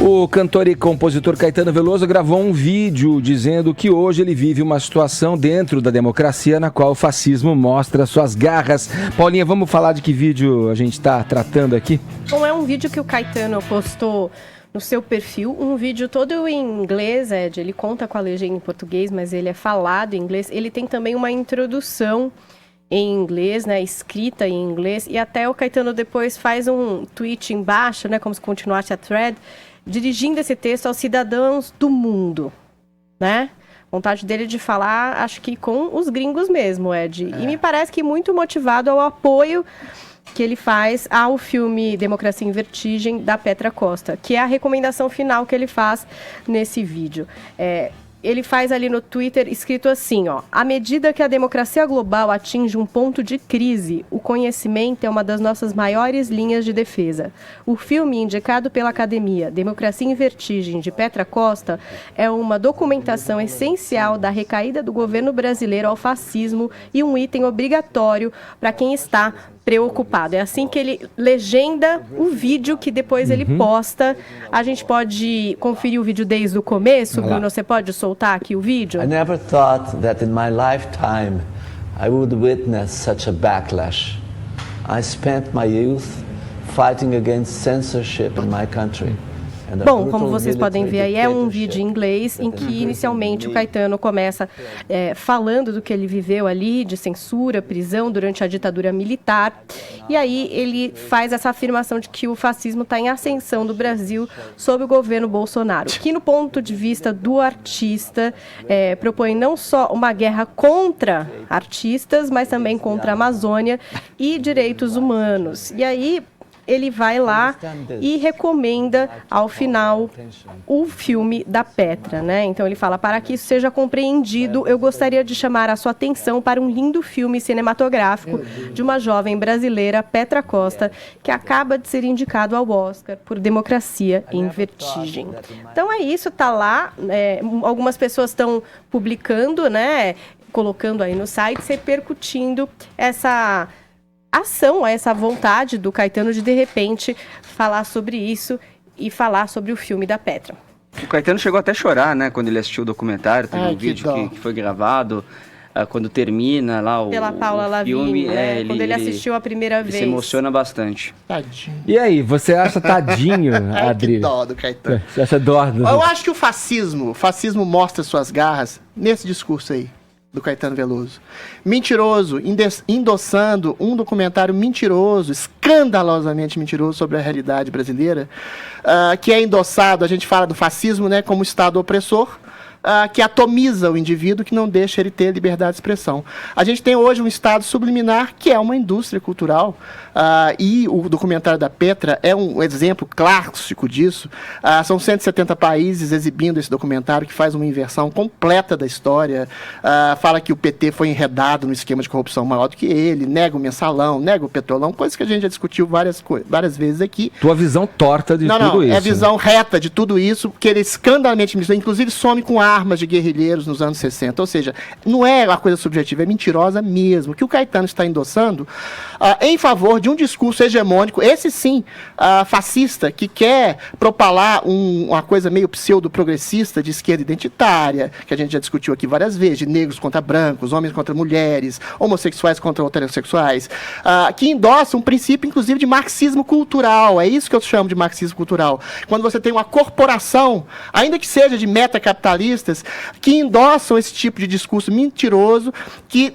O cantor e compositor Caetano Veloso gravou um vídeo dizendo que hoje ele vive uma situação dentro da democracia na qual o fascismo mostra suas garras. Paulinha, vamos falar de que vídeo a gente está tratando aqui? Bom, é um vídeo que o Caetano postou no seu perfil, um vídeo todo em inglês, Ed. Ele conta com a legenda em português, mas ele é falado em inglês. Ele tem também uma introdução em inglês, né, escrita em inglês, e até o Caetano depois faz um tweet embaixo, né, como se continuasse a thread, dirigindo esse texto aos cidadãos do mundo, né? Vontade dele de falar, acho que com os gringos mesmo, Ed. E me parece que muito motivado ao apoio que ele faz ao filme Democracia em Vertigem, da Petra Costa, que é a recomendação final que ele faz nesse vídeo. Ele faz ali no Twitter, escrito assim, ó: à medida que a democracia global atinge um ponto de crise, o conhecimento é uma das nossas maiores linhas de defesa. O filme indicado pela Academia, Democracia em Vertigem, de Petra Costa, é uma documentação essencial da recaída do governo brasileiro ao fascismo e um item obrigatório para quem está preocupado. É assim que ele legenda o vídeo que depois ele posta. A gente pode conferir o vídeo desde o começo, Bruno? Você pode soltar aqui o vídeo? I never thought that in my lifetime I would witness such a backlash. I spent my youth fighting against censorship in my country. Bom, como vocês podem ver aí, é um vídeo em inglês em que inicialmente o Caetano começa falando do que ele viveu ali, de censura, prisão durante a ditadura militar. E aí ele faz essa afirmação de que o fascismo está em ascensão do Brasil sob o governo Bolsonaro, que no ponto de vista do artista propõe não só uma guerra contra artistas, mas também contra a Amazônia e direitos humanos. E aí ele vai lá e recomenda, ao final, o filme da Petra, né? Então ele fala: para que isso seja compreendido, eu gostaria de chamar a sua atenção para um lindo filme cinematográfico de uma jovem brasileira, Petra Costa, que acaba de ser indicado ao Oscar por Democracia em Vertigem. Então é isso, tá lá. Algumas pessoas estão publicando, né? Colocando aí no site, repercutindo essa ação, essa vontade do Caetano de repente, falar sobre isso e falar sobre o filme da Petra. O Caetano chegou até a chorar, né, quando ele assistiu o documentário, teve um vídeo que foi gravado, quando termina lá pela Paula Lavigne, né? Quando ele assistiu a primeira vez. Se emociona bastante. Tadinho. E aí, você acha tadinho, Adri? Que dó do Caetano. Você acha dó? Eu acho que o fascismo mostra suas garras nesse discurso aí do Caetano Veloso. Mentiroso, endossando um documentário mentiroso, escandalosamente mentiroso sobre a realidade brasileira, que é endossado, a gente fala do fascismo, né, como Estado opressor, que atomiza o indivíduo, que não deixa ele ter liberdade de expressão. A gente tem hoje um Estado subliminar, que é uma indústria cultural, e o documentário da Petra é um exemplo clássico disso. São 170 países exibindo esse documentário, que faz uma inversão completa da história, fala que o PT foi enredado no esquema de corrupção maior do que ele, nega o mensalão, nega o petrolão, coisa que a gente já discutiu várias vezes aqui. Tua visão torta de tudo isso. É a visão reta de tudo isso, porque ele escandalosamente, inclusive some com armas de guerrilheiros nos anos 60, ou seja, não é uma coisa subjetiva, é mentirosa mesmo. Que o Caetano está endossando em favor de um discurso hegemônico, esse sim, fascista, que quer propalar uma coisa meio pseudo-progressista de esquerda identitária, que a gente já discutiu aqui várias vezes, de negros contra brancos, homens contra mulheres, homossexuais contra heterossexuais, que endossa um princípio, inclusive, de marxismo cultural. É isso que eu chamo de marxismo cultural. Quando você tem uma corporação, ainda que seja de metacapitalistas, que endossam esse tipo de discurso mentiroso, que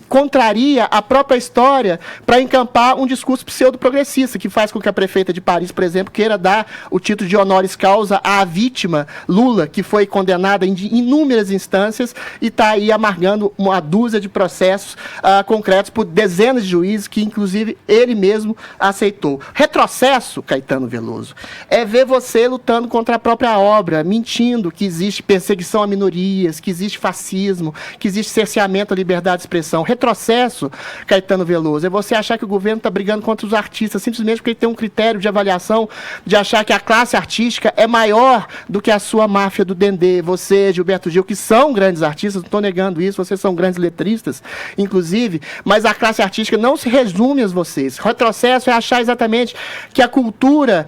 contraria a própria história para encampar um discurso pseudo-progressista, que faz com que a prefeita de Paris, por exemplo, queira dar o título de honoris causa à vítima Lula, que foi condenada em inúmeras instâncias e está aí amargando uma dúzia de processos concretos por dezenas de juízes, que inclusive ele mesmo aceitou. Retrocesso, Caetano Veloso, é ver você lutando contra a própria obra, mentindo que existe existe perseguição a minorias, que existe fascismo, que existe cerceamento à liberdade de expressão. Retrocesso, Caetano Veloso, é você achar que o governo está brigando contra os artistas, simplesmente porque ele tem um critério de avaliação de achar que a classe artística é maior do que a sua máfia do Dendê. Você, Gilberto Gil, que são grandes artistas, não estou negando isso, vocês são grandes letristas, inclusive, mas a classe artística não se resume a vocês. Retrocesso é achar exatamente que a cultura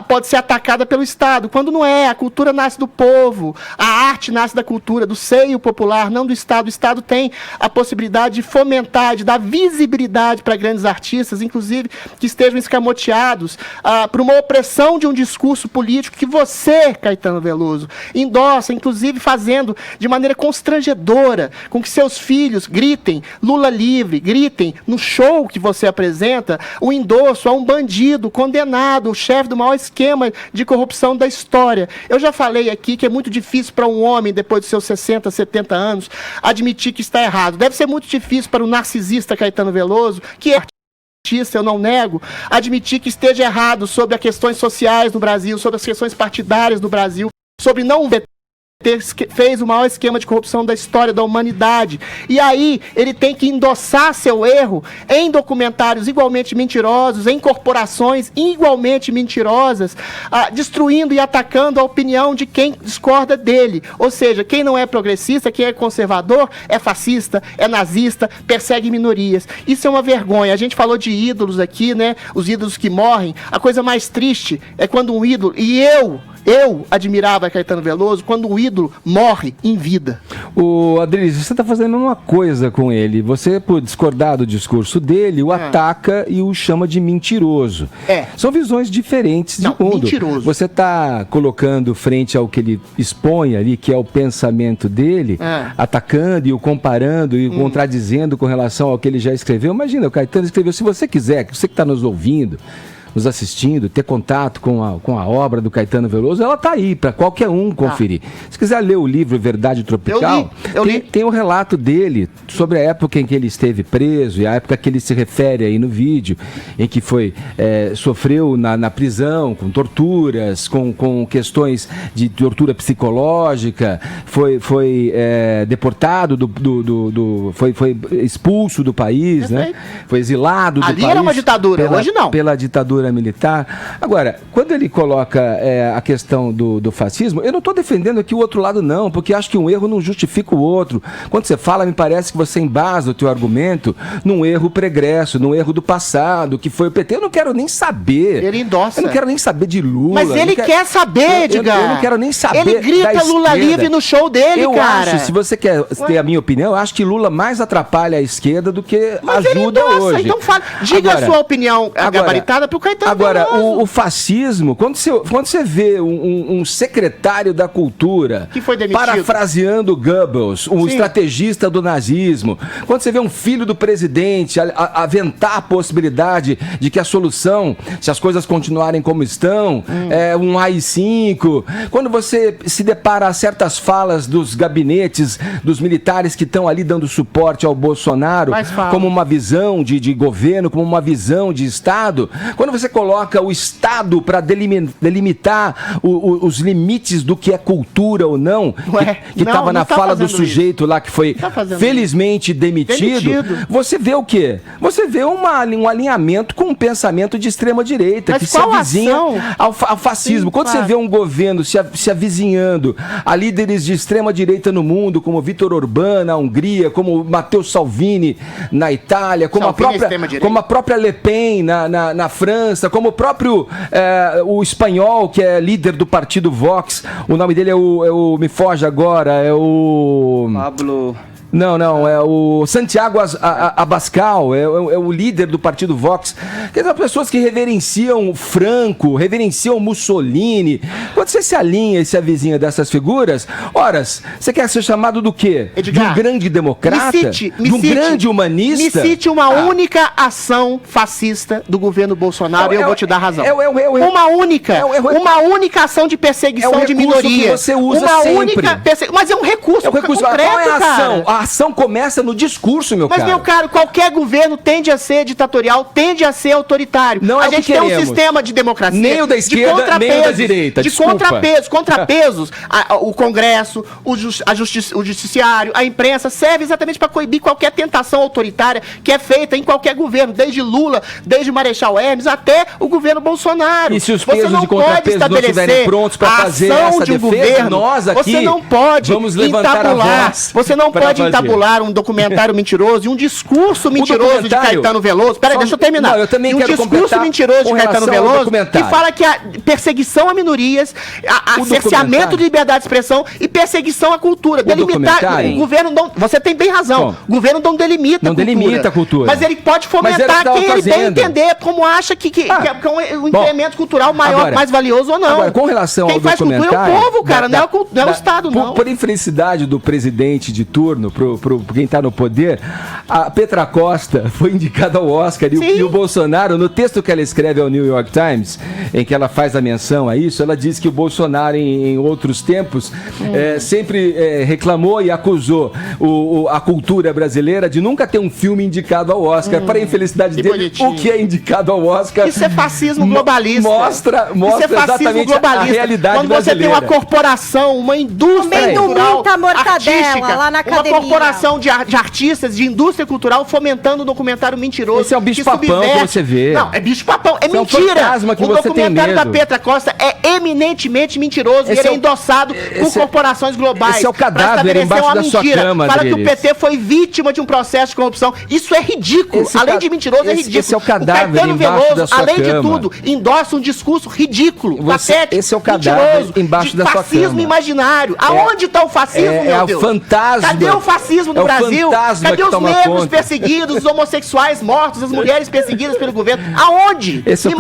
pode ser atacada pelo Estado, quando não é. A cultura nasce do povo, a arte nasce da cultura, do seio popular, não do Estado. O Estado tem a possibilidade de fomentar, de dar visibilidade para grandes artistas, inclusive que estejam escamoteados por uma opressão de um discurso político que você, Caetano Veloso, endossa, inclusive fazendo de maneira constrangedora com que seus filhos gritem Lula livre, gritem no show que você apresenta o endosso a um bandido condenado, o chefe do maior esquema de corrupção da história. Eu já falei aqui que é muito difícil para um homem, depois dos seus 60, 70 anos, admitir que está errado. Deve ser muito difícil para o narcisista Caetano Veloso, que é artista, eu não nego, admitir que esteja errado sobre as questões sociais no Brasil, sobre as questões partidárias no Brasil, sobre não fez o maior esquema de corrupção da história da humanidade. E aí ele tem que endossar seu erro em documentários igualmente mentirosos, em corporações igualmente mentirosas, destruindo e atacando a opinião de quem discorda dele. Ou seja, quem não é progressista, quem é conservador, é fascista, é nazista, persegue minorias. Isso é uma vergonha. A gente falou de ídolos aqui, né? Os ídolos que morrem. A coisa mais triste é quando um ídolo, e eu admirava Caetano Veloso quando o ídolo morre em vida. O Adriles, você está fazendo uma coisa com ele. Você, por discordar do discurso dele, o ataca e o chama de mentiroso. São visões diferentes de mundo. Mentiroso. Você está colocando frente ao que ele expõe ali, que é o pensamento dele, atacando e o comparando e o contradizendo com relação ao que ele já escreveu. Imagina, o Caetano escreveu, se você quiser, você que está nos ouvindo, nos assistindo, ter contato com a obra do Caetano Veloso, ela está aí para qualquer um conferir. Se quiser ler o livro Verdade Tropical, tem o relato dele sobre a época em que ele esteve preso e a época que ele se refere aí no vídeo, em que sofreu na prisão, com torturas, com questões de tortura psicológica, foi deportado, foi expulso do país, né? Foi exilado do país. Ali era uma ditadura, hoje não. Pela ditadura militar. Agora, quando ele coloca a questão do fascismo, eu não estou defendendo aqui o outro lado não, porque acho que um erro não justifica o outro. Quando você fala, me parece que você embasa o teu argumento num erro pregresso, num erro do passado, que foi o PT. Eu não quero nem saber. Ele endossa. Eu não quero nem saber de Lula. Mas ele quer saber, Edgar. Eu não quero nem saber. Ele grita Lula livre no show dele, cara. Eu acho, se você quer ter a minha opinião, eu acho que Lula mais atrapalha a esquerda do que ajuda hoje. Então fala. Diga a sua opinião gabaritada pro Caetano Agora, Veloso. o fascismo, quando você vê um secretário da cultura que foi demitido, parafraseando Goebbels, um estrategista do nazismo, quando você vê um filho do presidente aventar a possibilidade de que a solução, se as coisas continuarem como estão, é um AI-5, quando você se depara a certas falas dos gabinetes, dos militares que estão ali dando suporte ao Bolsonaro, como uma visão de governo, como uma visão de Estado, quando você coloca o Estado para delimitar os limites do que é cultura ou não, que estava na fala do sujeito isso lá que foi felizmente demitido, você vê o quê? Você vê um alinhamento com um pensamento de extrema-direita, que se avizinha ao fascismo. Quando você vê um governo se avizinhando a líderes de extrema-direita no mundo, como Vítor Orbán na Hungria, como Matteo Salvini na Itália, como a própria Le Pen na França, como o próprio o espanhol, que é líder do partido Vox, o nome dele me foge agora, é o... Pablo... Não, é o Santiago Abascal, é o líder do partido Vox. Quer dizer, pessoas que reverenciam Franco, reverenciam Mussolini. Quando você se alinha e se avizinha dessas figuras, você quer ser chamado do quê? Edgar, de um grande democrata? De um grande humanista? Me cite uma única ação fascista do governo Bolsonaro e eu vou te dar razão. Uma única ação de perseguição de minorias. Que você usa sempre. Mas é um recurso concreto, qual é a ação? cara. ação começa no discurso, meu Mas, caro. meu caro, qualquer governo tende a ser ditatorial, tende a ser autoritário. Não é a o que gente tem um queremos. sistema de democracia. Nem o da esquerda, nem o da direita, De desculpa. contrapesos. O Congresso, o Judiciário, a imprensa serve exatamente para coibir qualquer tentação autoritária que é feita em qualquer governo, desde Lula, desde Marechal Hermes, até o governo Bolsonaro. E se os Você pesos não de pode contrapeso não estabelecer estiverem prontos para a fazer ação essa de um defesa, governo, nós aqui você não pode vamos levantar entabular, a voz. você não pode entabular um documentário mentiroso e um discurso mentiroso de Caetano Veloso. Peraí, deixa eu terminar. Não, eu também um quero discurso mentiroso de Caetano Veloso que fala que a perseguição a minorias, a cerceamento de liberdade de expressão e perseguição à cultura. Delimitar. O governo não. Você tem bem razão. O governo não delimita a cultura. Mas ele pode fomentar quem ele bem entender, como acha que é um incremento cultural maior, agora, mais valioso ou não. Agora, com relação quem ao faz documentário... cultura é o povo, cara, não é o Estado, não. Por infelicidade do presidente de turno, pro quem está no poder, a Petra Costa foi indicada ao Oscar e o Bolsonaro, no texto que ela escreve ao New York Times, em que ela faz a menção a isso, ela diz que o Bolsonaro, em outros tempos, sempre reclamou e acusou a cultura brasileira de nunca ter um filme indicado ao Oscar. Para a infelicidade dele, bonitinho. O que é indicado ao Oscar... Isso é fascismo globalista. Mostra isso é exatamente a realidade quando brasileira. Você tem uma corporação, uma indústria cultural artística, lá na academia. Uma corporação de artistas, de indústria cultural fomentando um documentário mentiroso. Esse é o bicho-papão que você vê. Não, é bicho-papão, é mentira. Que o documentário da Petra Costa é eminentemente mentiroso e ele é endossado por corporações globais. Esse é o cadáver embaixo da sua cama, Fala que o PT foi vítima de um processo de corrupção. Isso é ridículo. Além de mentiroso, é ridículo. Esse é o cadáver Caetano Veloso, além de tudo, endossa um discurso ridículo, patético, esse é o cadáver embaixo da sua cama. Fascismo imaginário. Aonde está o fascismo, meu Deus? É o fantasma. Cadê o fascismo no Brasil? Cadê os negros perseguidos, os homossexuais mortos, as mulheres perseguidas pelo governo? Aonde? Isso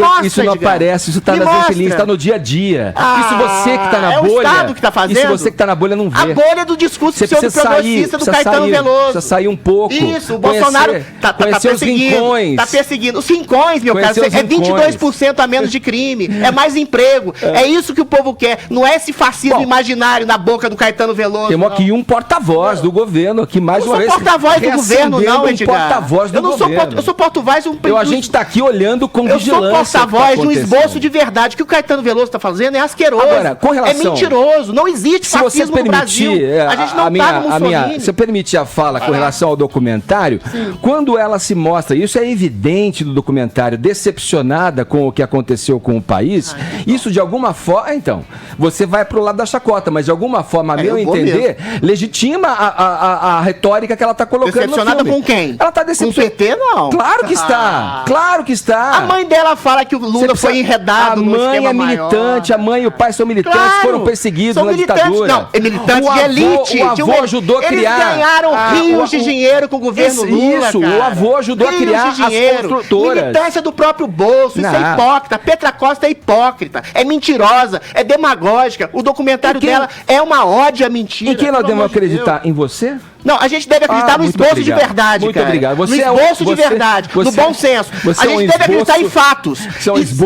não aparece, isso está nas entrelinhas, está no dia a dia. Isso você que está na bolha. É o Estado que está fazendo. Isso você que está na bolha não vê. A bolha do discurso progressista do Caetano Veloso. Precisa sair um pouco. Isso, o Bolsonaro tá perseguindo. Está perseguindo. Os rincões, meu caro, é 22% a menos de crime. É mais emprego. É isso que o povo quer. Não é esse fascismo imaginário na boca do Caetano Veloso. Temos aqui um porta-voz do governo aqui, mais uma vez. Eu não sou porta-voz do governo, não, Edgar. Porta-voz do governo. Eu sou porta-voz de um... A gente está aqui olhando com vigilância. Eu sou porta-voz de um esboço de verdade. O que o Caetano Veloso está fazendo é asqueroso. Agora, com relação... É mentiroso. Não existe fascismo no Brasil. A gente não está no Mussolini. Se eu permitir a fala com relação ao documentário, quando ela se mostra, isso é evidente no documentário, decepcionada com o que aconteceu com o país, isso de alguma forma... Então, você vai pro lado da chacota, mas de alguma forma, a meu entender, legitima a retórica que ela está colocando no filme. Decepcionada com quem? Ela está decepcionada. Com o PT, não. Claro que está. Claro que está. A mãe dela fala que o Lula foi enredado no esquema maior. A mãe é militante, a mãe e o pai são militantes, foram perseguidos na ditadura. Não, é militante de elite. O avô ajudou a criar. Eles ganharam rios de dinheiro com o governo Lula, Isso, cara. O avô ajudou a criar as construtoras. Militância do próprio bolso, isso é hipócrita. Petra Costa é hipócrita, é mentirosa, é demagógica. O documentário dela é uma ódio à mentira. Em quem nós devemos acreditar? Em você? Não, a gente deve acreditar no esboço de verdade, muito cara. Obrigado. No esboço de verdade, no bom senso. A gente deve acreditar em fatos.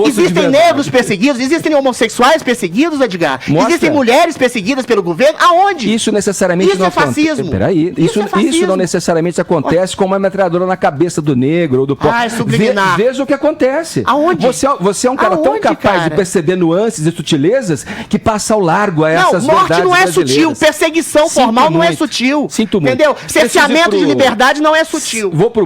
Existem negros perseguidos, existem homossexuais perseguidos, Edgar. Existem mulheres perseguidas pelo governo. Aonde? Isso necessariamente não acontece. Isso é fascismo. Peraí, isso não necessariamente acontece com uma metralhadora na cabeça do negro ou do pobre. Subliminar. Veja o que acontece. Aonde? Você é um cara tão capaz de perceber nuances e sutilezas que passa ao largo a essas verdades brasileiras. Não, morte não é sutil. Perseguição formal não é sutil. Sinto muito. Entendeu? Cerceamento de liberdade não é sutil. Vou pro